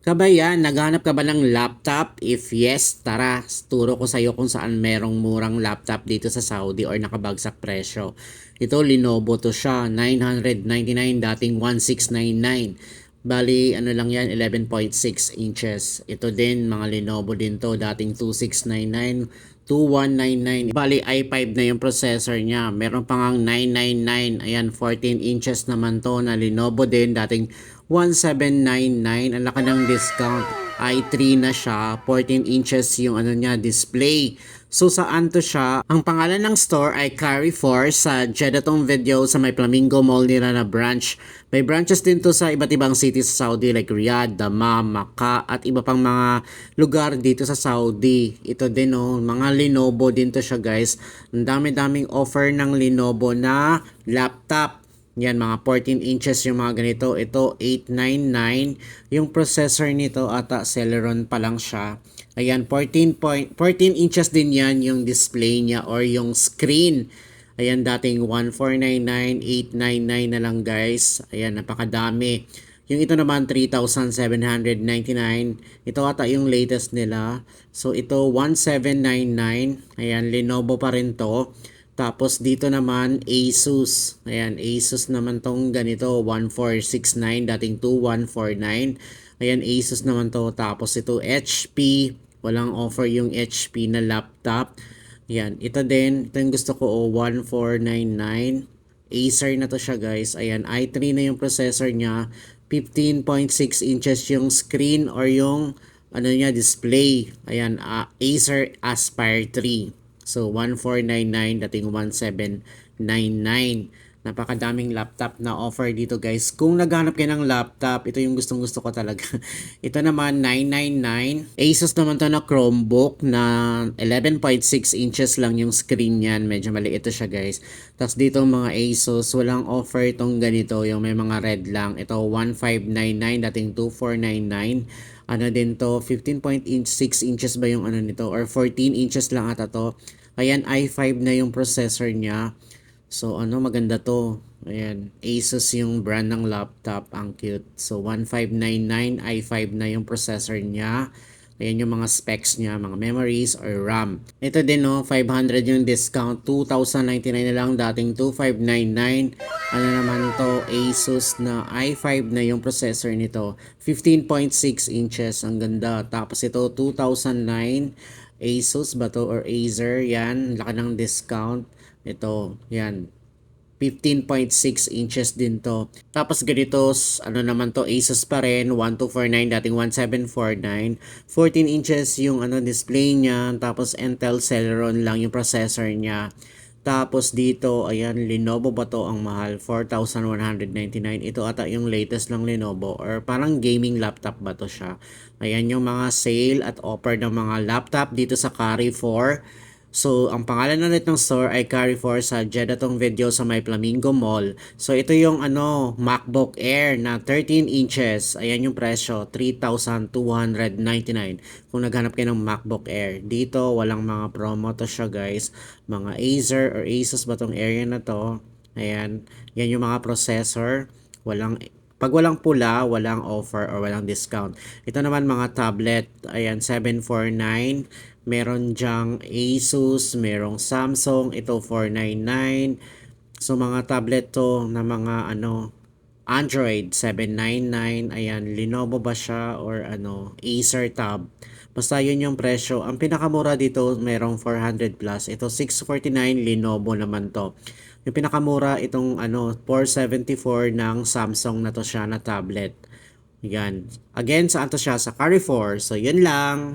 Kabayan, naghanap ka ba ng laptop? If yes, tara, turo ko sa iyo kung saan merong murang laptop dito sa Saudi or nakabagsak presyo. Ito, Lenovo to siya, 999 dating 1699. Bali, ano lang yan, 11.6 inches. Ito din, mga Lenovo din to, dating 2699, 2199. Bali, i5 na yung processor niya. Meron pa ngang 999. Ayan, 14 inches naman to na Lenovo din, dating 1799. Ang laki ng discount. i3 na siya, 14 inches yung ano niya, display. So saan to siya? Ang pangalan ng store ay Carrefour sa Jeddah Video sa may Flamingo Mall nila na branch. May branches din to sa iba't ibang cities sa Saudi like Riyadh, Dammam, Makkah at iba pang mga lugar dito sa Saudi. Ito din oh, mga Lenovo din to siya guys. Ang dami-daming offer ng Lenovo na laptop. Yan, mga 14 inches yung mga ganito. Ito, 899. Yung processor nito, ata Celeron pa lang siya. Ayan, 14 inches din yan yung display niya or yung screen. Ayan, dating 1499, 899 na lang guys. Ayan, napakadami. Yung ito naman, 3,799. Ito ata yung latest nila. So, ito, 1799. Ayan, Lenovo pa rin to. Tapos dito naman Asus. Ayan, Asus naman tong ganito 1469 dating 2149. Ayan, Asus naman to. Tapos ito HP. Walang offer yung HP na laptop. Ayan, ito din. Ito yung gusto ko 1499. Acer na to siya guys. Ayan, i3 na yung processor niya. 15.6 inches yung screen or yung ano niya display. Ayan, Acer Aspire 3. So, 1499 dating 1799. Napakadaming laptop na offer dito guys. Kung naghanap kayo ng laptop, ito yung gustong gusto ko talaga. Ito naman 999. Asus naman to na Chromebook na 11.6 inches lang yung screen niyan. Medyo maliit ito siya guys. Tapos dito mga Asus, walang offer itong ganito. Yung may mga red lang. Ito 1599 dating 2499. Ano din to, 15.6 inches ba yung ano nito or 14 inches lang ata to. Ayan, i5 na yung processor niya. So ano, maganda to. Ayan, Asus yung brand ng laptop, ang cute. So 1599, i5 na yung processor niya. Ayan yung mga specs niya, mga memories or RAM. Ito din no, 500 yung discount, 2,099 na lang, dating 2,599. Ano naman to, Asus na i5 na yung processor nito. 15.6 inches, ang ganda. Tapos ito, 2009. Asus ba to or Acer? Yan, laki ng discount. Ito, yan. 15.6 inches din to. Tapos ganito, ano naman to, Asus pa rin, 1249 dating 1749. 14 inches yung ano display niya, tapos Intel Celeron lang yung processor niya. Tapos dito, ayan, Lenovo ba to ang mahal? 4,199. Ito ata yung latest ng Lenovo or parang gaming laptop ba to siya? Ayan yung mga sale at offer ng mga laptop dito sa Carrefour. So, ang pangalan na ulit ng store ay Carrefour sa Jeddah Video sa may Flamingo Mall. So, ito yung ano, MacBook Air na 13 inches. Ayan yung presyo, 3,299. Kung naghanap kayo ng MacBook Air. Dito, walang mga promo to siya guys. Mga Acer or Asus ba tong area na to? Ayan, yan yung mga processor. Pag walang pula, walang offer or walang discount. Ito naman mga tablet, ayan, 749. Meron dyang Asus, merong Samsung, ito 499. So mga tablet to na mga ano, Android 799. Ayan, Lenovo ba siya or ano, Acer Tab. Basta yun yung presyo. Ang pinakamura dito merong 400 plus. Ito 649, Lenovo naman to. Yung pinakamura itong ano 474 ng Samsung na to siya na tablet. Yan. Again, saan to siya? Sa Carrefour. So, yun lang.